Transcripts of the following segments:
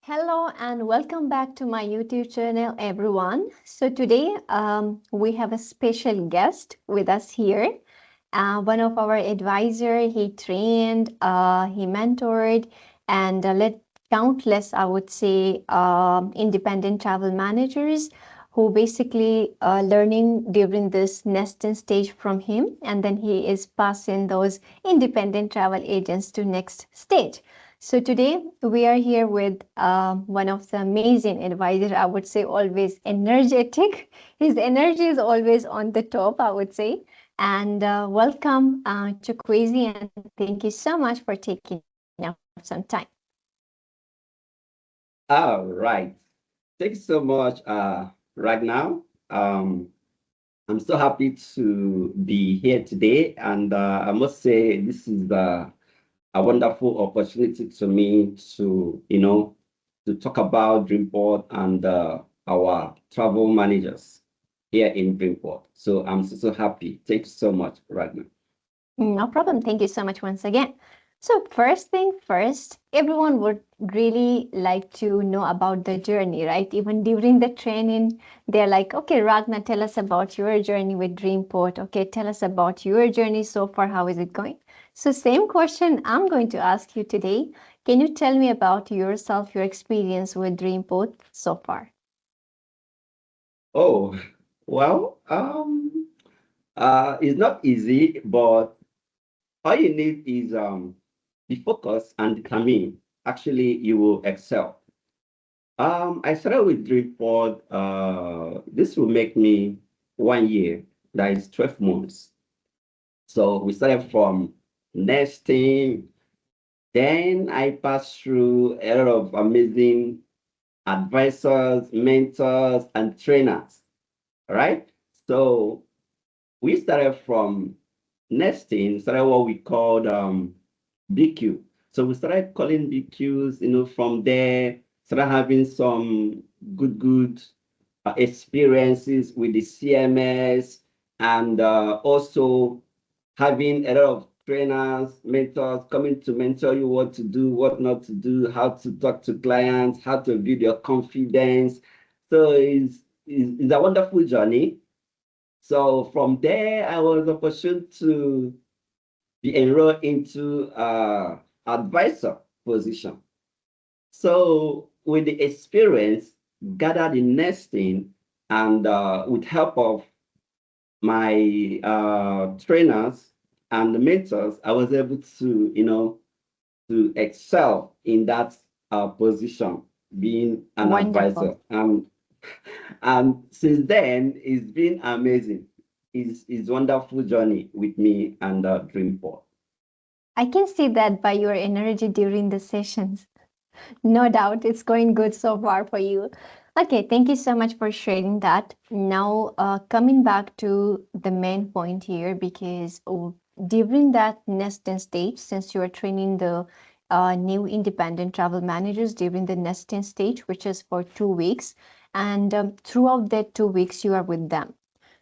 Hello and welcome back to my YouTube channel, everyone. So today we have a special guest with us here. One of our advisor, he trained, he mentored, and led countless, I would say, independent travel managers who basically learning during this nesting stage from him, and then he is passing those independent travel agents to next stage. So today we are here with one of the amazing advisors. I would say always energetic. His energy is always on the top, I would say. And welcome, Chukwueze, and thank you so much for taking up some time. All right. Thanks so much, right now. I'm so happy to be here today, and I must say this is a wonderful opportunity to me to talk about Dreamport and our travel managers here in Dreamport. So I'm so happy. Thanks so much, right now. No problem. Thank you so much once again. So first thing first, everyone would really like to know about the journey, right? Even during the training, they're like, okay, Ragna, tell us about your journey with Dreamport. Okay, tell us about your journey so far. How is it going? So same question I'm going to ask you today. Can you tell me about yourself, your experience with Dreamport so far? Oh, well, it's not easy, but all you need is be focused and determined. Actually, you will excel. I started with Dreamport. This will make me 1 year. That is 12 months. So we started from nesting. Then I passed through a lot of amazing advisors, mentors, and trainers. All right. So we started from nesting, started what we called BQ. So we started calling BQs, from there, started having some good experiences with the CMS, and also having a lot of trainers, mentors coming to mentor you what to do, what not to do, how to talk to clients, how to build your confidence. So it's a wonderful journey. So from there, I was opportuned to be enrolled into advisor position. So with the experience gathered in nesting and with help of my trainers and the mentors, I was able to, to excel in that position, being an Wonderful. advisor. And since then, it's been amazing. It's wonderful journey with me and Dreamport. I can see that by your energy during the sessions. No doubt it's going good so far for you. Okay, thank you so much for sharing that. Now, coming back to the main point here, because during that nesting stage, since you are training the new independent travel managers during the nesting stage, which is for 2 weeks, and throughout that 2 weeks, you are with them.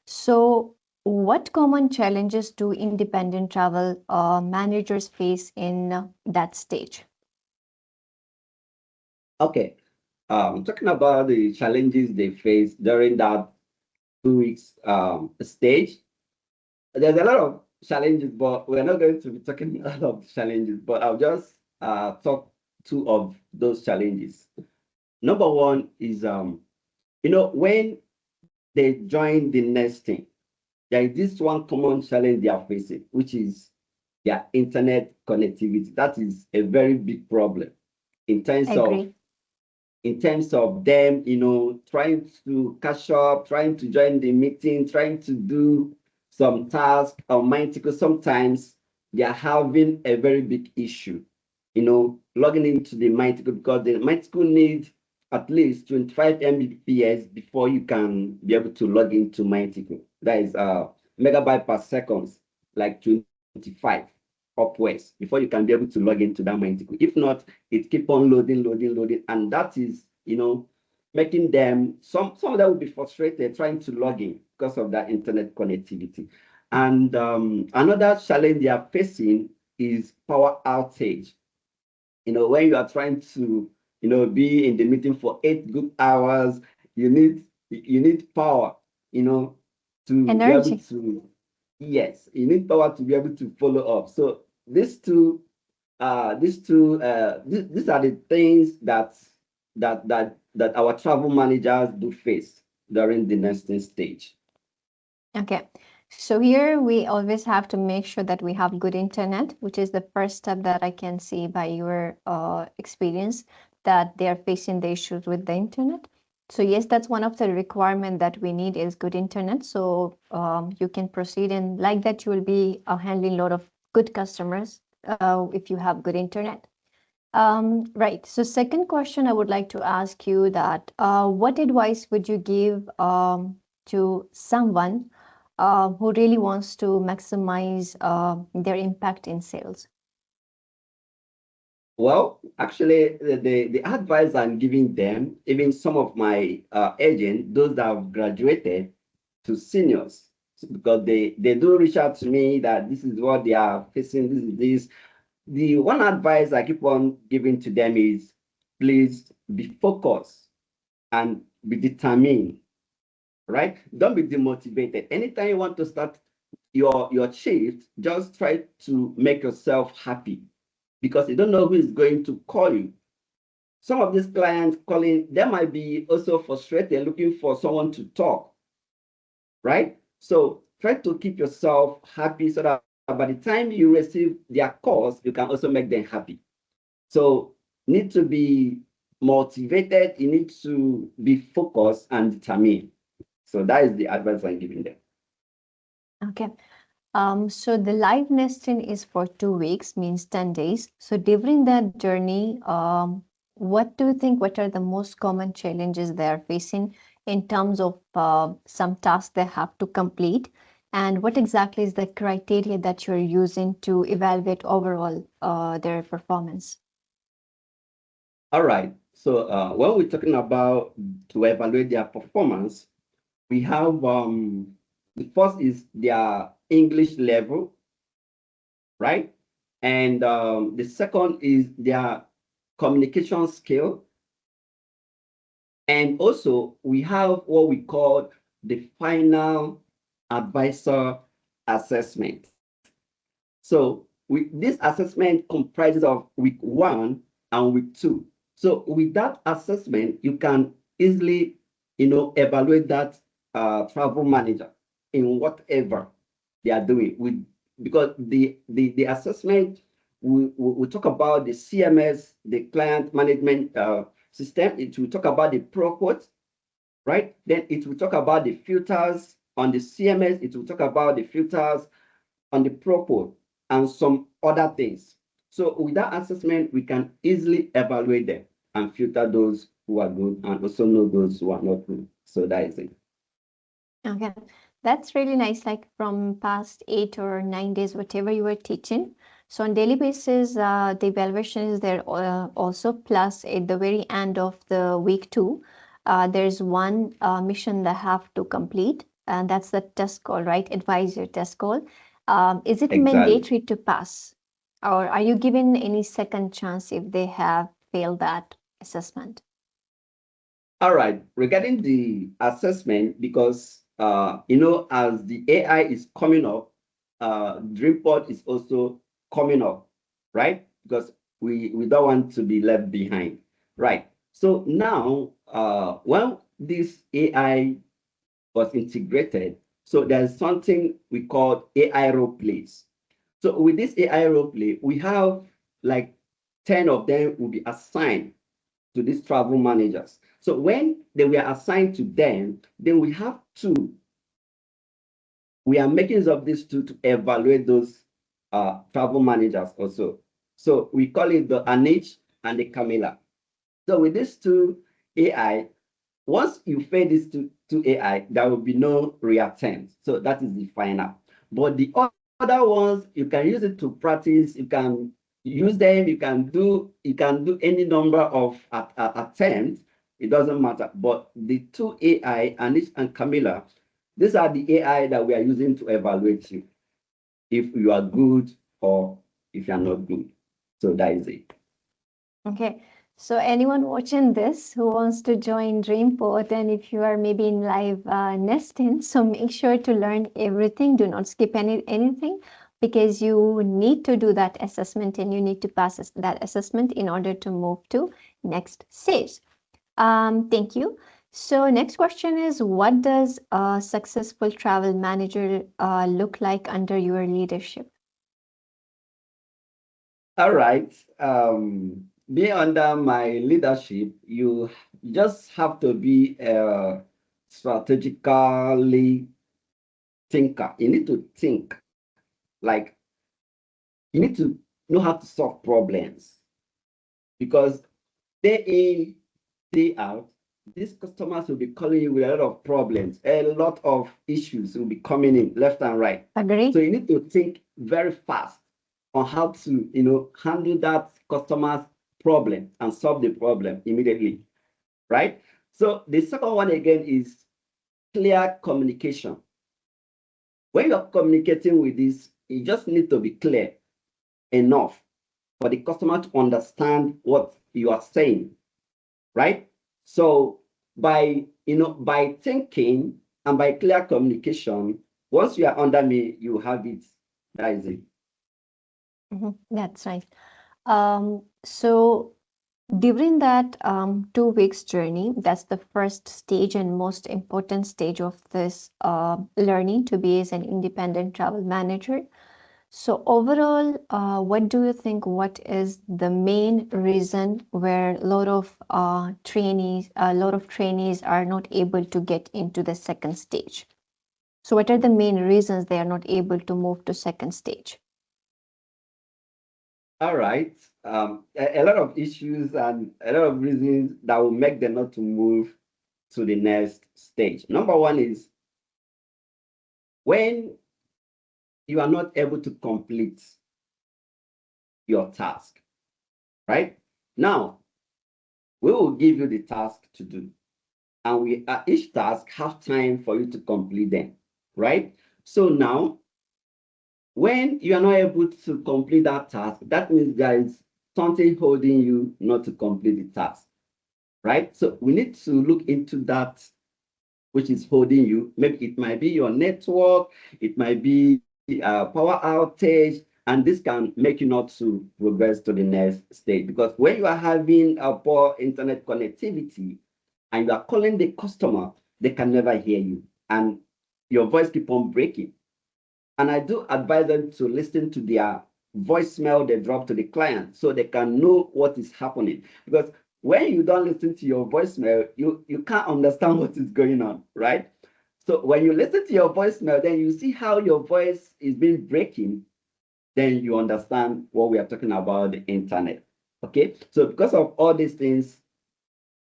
So, what common challenges do independent travel managers face in that stage? Okay, talking about the challenges they face during that 2 weeks stage, there's a lot of challenges, but we're not going to be talking a lot of challenges, but I'll just talk two of those challenges. Number one is, when they join the nesting, there is this one common challenge they are facing, which is their internet connectivity. That is a very big problem in terms of Agree. them, trying to catch up, trying to join the meeting, trying to do some tasks on Mindtickle. Sometimes they are having a very big issue, logging into the Mindtickle because the Mindtickle needs at least 25 Mbps before you can be able to log into Mindtickle. That is megabyte per second, like 25 upwards before you can be able to log into that Mindtickle. If not, it keep on loading, and that is, making them some of them will be frustrated trying to log in because of that internet connectivity. And another challenge they are facing is power outage. When you are trying to be in the meeting for 8 good hours. You need power, to be able Energy. to, yes, you need power to be able to follow up. So these are the things that our travel managers do face during the nesting stage. Okay. So here we always have to make sure that we have good internet, which is the first step that I can see by your experience that they are facing the issues with the internet. So yes, that's one of the requirement that we need is good internet. So you can proceed, and like that you will be handling a lot of good customers if you have good internet. Right. So second question I would like to ask you that what advice would you give to someone who really wants to maximize their impact in sales? Well, actually, the advice I'm giving them, even some of my agents, those that have graduated to seniors, because they do reach out to me that this is what they are facing, this is this. The one advice I keep on giving to them is, please be focused and be determined, right? Don't be demotivated. Anytime you want to start your shift, just try to make yourself happy, because you don't know who is going to call you. Some of these clients calling, they might be also frustrated, looking for someone to talk, right? So try to keep yourself happy so that by the time you receive their calls, you can also make them happy. So need to be motivated, you need to be focused and determined. So that is the advice I'm giving them. Okay. So the live nesting is for 2 weeks, means 10 days. So during that journey, what do you think, what are the most common challenges they are facing in terms of some tasks they have to complete? And what exactly is the criteria that you're using to evaluate overall their performance? All right. So when we're talking about to evaluate their performance, we have the first is their English level, right? And the second is their communication skill. And also, we have what we call the final advisor assessment. So this assessment comprises of week 1 and week 2. So with that assessment, you can easily, evaluate that travel manager in whatever they are doing. Because the assessment, we talk about the CMS, the client management system. It will talk about the pro quote, right? Then it will talk about the filters on the CMS. It will talk about the filters on the pro quote and some other things. So with that assessment, we can easily evaluate them and filter those who are good and also know those who are not good. So that is it. Okay, that's really nice. Like from past 8 or 9 days, whatever you were teaching. So on daily basis, the evaluation is there also. Plus, at the very end of the week 2, there's one mission they have to complete, and that's the test call, right? Advisor test call. Is it Exactly. mandatory to pass, or are you given any second chance if they have failed that assessment? All right. Regarding the assessment, because as the AI is coming up, Dreamport is also coming up, right? Because we don't want to be left behind, right? So now, when this AI was integrated, so there's something we call AI role plays. So with this AI role play, we have like 10 of them will be assigned to these travel managers. So when they were assigned to them, then we have two. We are making use of these two to evaluate those travel managers also. So we call it the Anich and the Camilla. So with these two AI, once you fail these two AI, there will be no reattempt. So that is the final. But the other ones, you can use it to practice. You can use them. You can do any number of attempts. It doesn't matter. But the two AI, Anish and Camilla, these are the AI that we are using to evaluate you, if you are good or if you are not good. So that is it. Okay. So anyone watching this who wants to join Dreamport, and if you are maybe in live nesting, so make sure to learn everything. Do not skip anything because you need to do that assessment and you need to pass that assessment in order to move to next stage. Thank you. So next question is, what does a successful travel manager look like under your leadership? All right. Being under my leadership, you just have to be a strategically thinker. You need to think like you need to know how to solve problems because day in, day out, these customers will be calling you with a lot of problems, a lot of issues will be coming in left and right. Agree? So you need to think very fast on how to, handle that customer's problem and solve the problem immediately, right? So the second one again is clear communication. When you're communicating with this, you just need to be clear enough for the customer to understand what you are saying, right? So by thinking and by clear communication, once you are under me, you have it. That is it. That's right. So during that 2 weeks journey, that's the first stage and most important stage of this learning to be as an independent travel manager. So overall, what do you think? What is the main reason where a lot of trainees are not able to get into the second stage? So what are the main reasons they are not able to move to second stage? All right. A lot of issues and a lot of reasons that will make them not to move to the next stage. Number one is when you are not able to complete your task, right? Now, we will give you the task to do, and we each task have time for you to complete them, right? So now, when you are not able to complete that task, that means there is something holding you not to complete the task, right? So we need to look into that which is holding you. Maybe it might be your network, it might be power outage, and this can make you not to progress to the next stage. Because when you are having a poor internet connectivity and you are calling the customer, they can never hear you, and your voice keep on breaking. And I do advise them to listen to their voicemail they drop to the client so they can know what is happening. Because when you don't listen to your voicemail, you can't understand what is going on, right? So when you listen to your voicemail, then you see how your voice is being breaking, then you understand what we are talking about the internet. Okay. So because of all these things,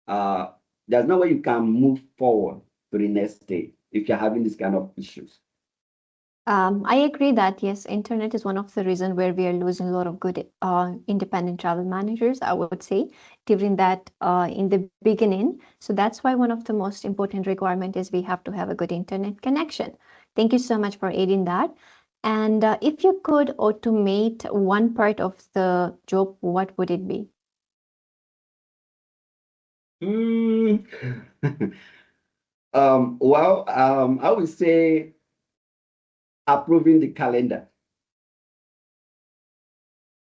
uh, there's no way you can move forward to the next stage if you're having this kind of issues. I agree that yes, internet is one of the reasons where we are losing a lot of good independent travel managers, I would say, during that in the beginning. So that's why one of the most important requirement is we have to have a good internet connection. Thank you so much for aiding that. And if you could automate one part of the job, what would it be? Mm. I would say approving the calendar.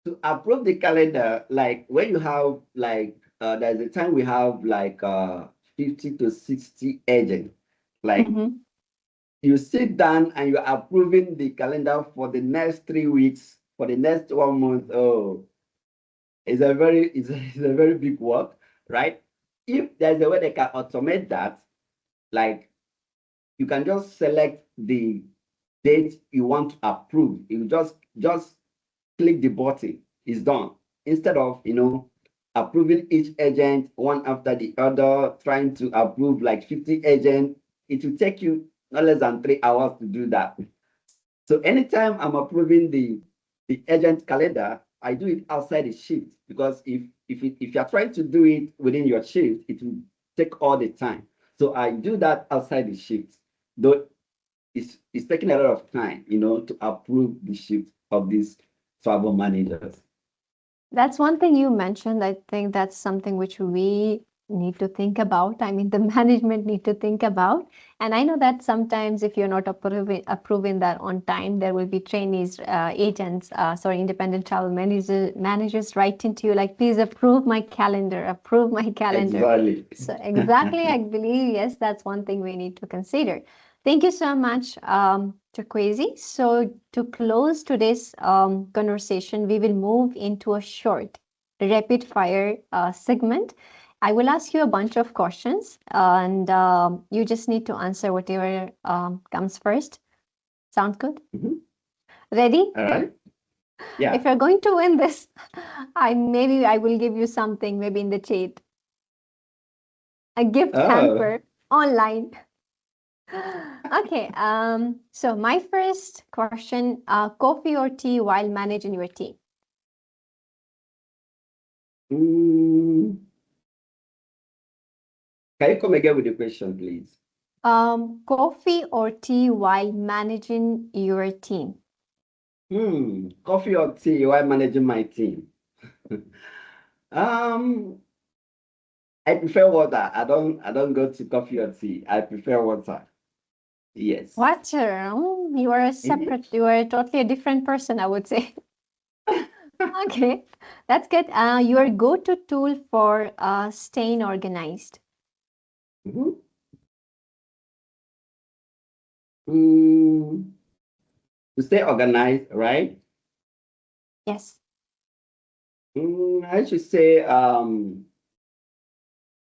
To approve the calendar, like when you have there's a time we have 50 to 60 agents. Like Mm-hmm. you sit down and you're approving the calendar for the next 3 weeks, for the next 1 month. Oh, it's a very big work, right? If there's a way they can automate that, like you can just select the date you want to approve. You just click the button. It's done. Instead of approving each agent one after the other, trying to approve like 50 agents, it will take you not less than 3 hours to do that. So anytime I'm approving the agent calendar, I do it outside the shift because if you're trying to do it within your shift, it will take all the time. So I do that outside the shift. Though it's taking a lot of time, to approve the shift of these travel managers. That's one thing you mentioned. I think that's something which we need to think about. I mean, the management need to think about. And I know that sometimes if you're not approving that on time, there will be trainees, agents, sorry, independent travel managers writing to you like, please approve my calendar. Exactly. So exactly, I believe, yes, that's one thing we need to consider. Thank you so much, Chukwueze. So to close today's conversation, we will move into a short, rapid fire segment. I will ask you a bunch of questions, and you just need to answer whatever comes first. Sound good? Mhm. Ready? All right. If Yeah. you're going to win this, I will give you something maybe in the chat, a gift Oh. hamper online. Okay, so my first question, coffee or tea while managing your team? Mm, can you come again with the question, please? Coffee or tea while managing your team? Coffee or tea while managing my team? Um, I prefer water. I don't go to coffee or tea. I prefer water. Yes. Water. You are a Mhm. separate, you are totally a different person, I would say. Okay, that's good. Your go-to tool for staying organized? Mhm. Mm, to stay organized, right? Yes. I should say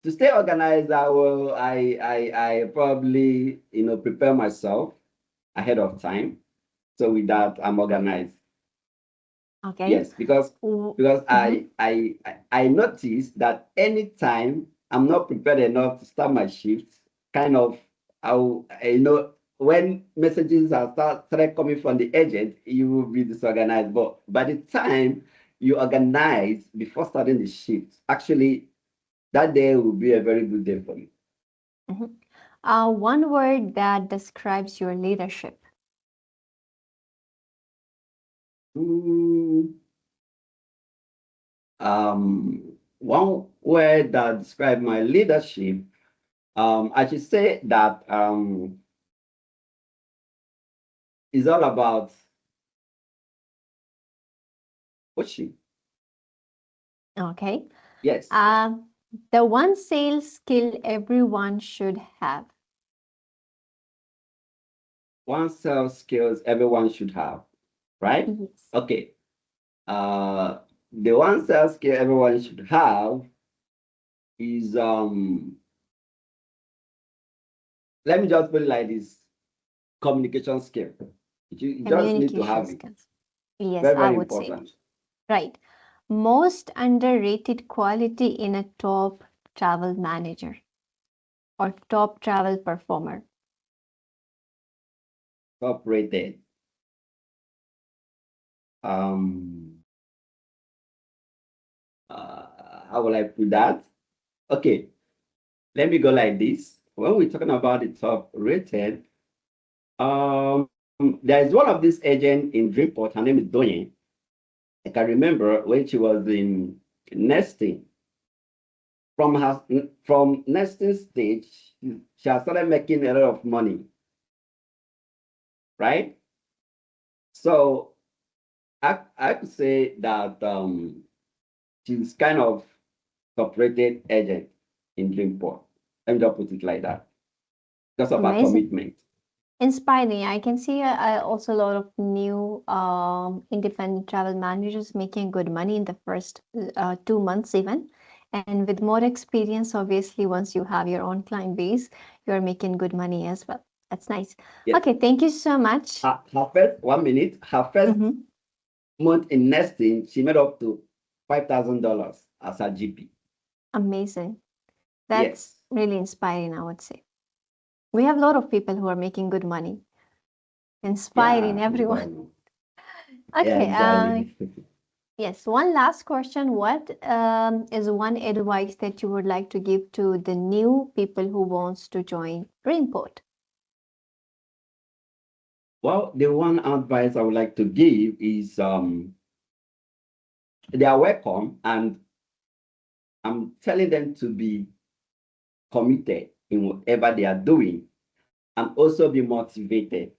to stay organized, I probably prepare myself ahead of time. So with that, I'm organized. Okay. Yes, because because Mm-hmm. I noticed that anytime I'm not prepared enough to start my shift, kind of when messages started coming from the agent, you will be disorganized. But by the time you organize before starting the shift, actually that day will be a very good day for you. Mm-hmm. One word that describes your leadership. Mm, one word that describes my leadership, I should say that it's all about coaching. Okay. Yes, Uh, the one sales skill everyone should have. one sales skills everyone should have, right? Yes. Okay. The one sales skill everyone should have is let me just put it like this: communication skill. You just need to Communication have it. skills. Yes, Very, I very would say. important. Right. Most underrated quality in a top travel manager or top travel performer. Top rated. Um, how will I put that? Okay, let me go like this. When we're talking about the top rated, there is one of these agents in Dreamport. Her name is Doyen. I can remember when she was in nesting. From nesting stage, she has started making a lot of money, right? So I could say that she's kind of top-rated agent in Dreamport. Let me just put it like that because of her Amazing. commitment. Inspiring. I can see also a lot of new independent travel managers making good money in the first 2 months even. And with more experience, obviously, once you have your own client base, you're making good money as well. That's nice. Yes. Okay, thank you so much. Her first 1 minute, her first Mhm. month in nesting, she made up to $5,000 as her GP. Amazing. That's Yes. really inspiring, I would say. We have a lot of people who are making good money, inspiring Yeah, everyone. exactly. Yeah, Okay, exactly. yes, one last question. What is one advice that you would like to give to the new people who wants to join Dreamport? Well, the one advice I would like to give is they are welcome, and I'm telling them to be committed in whatever they are doing and also be motivated,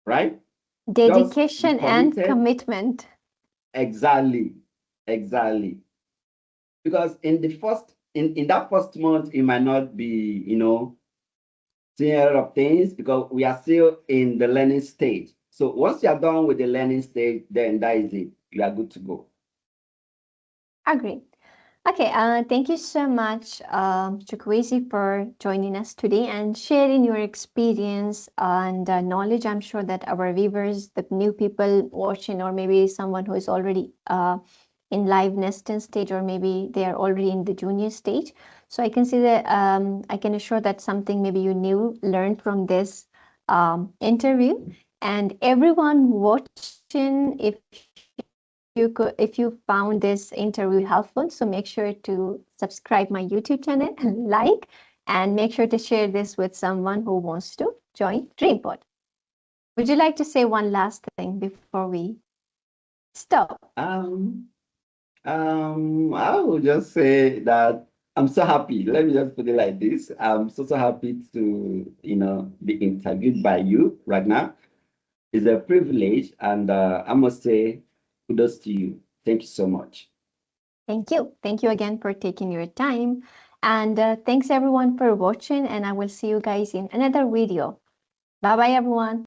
right? Just be Dedication and committed. commitment. Exactly. Exactly. Because in that first month, it might not be, seeing a lot of things because we are still in the learning stage. So once you are done with the learning stage, then that is it. You are good to go. Agree. Okay, thank you so much, Chukwueze, for joining us today and sharing your experience and knowledge. I'm sure that our viewers, the new people watching, or maybe someone who is already in live nesting stage, or maybe they are already in the junior stage. So I can see that I can assure that something maybe you knew, learned from this interview. And everyone watching, if you found this interview helpful, so make sure to subscribe my YouTube channel and like, and make sure to share this with someone who wants to join Dreamport. Would you like to say one last thing before we stop? Um, I would just say that I'm so happy. Let me just put it like this. I'm so happy to, be interviewed by you right now. It's a privilege, and I must say kudos to you. Thank you so much. Thank you. Thank you again for taking your time. And thanks everyone for watching. And I will see you guys in another video. Bye bye, everyone.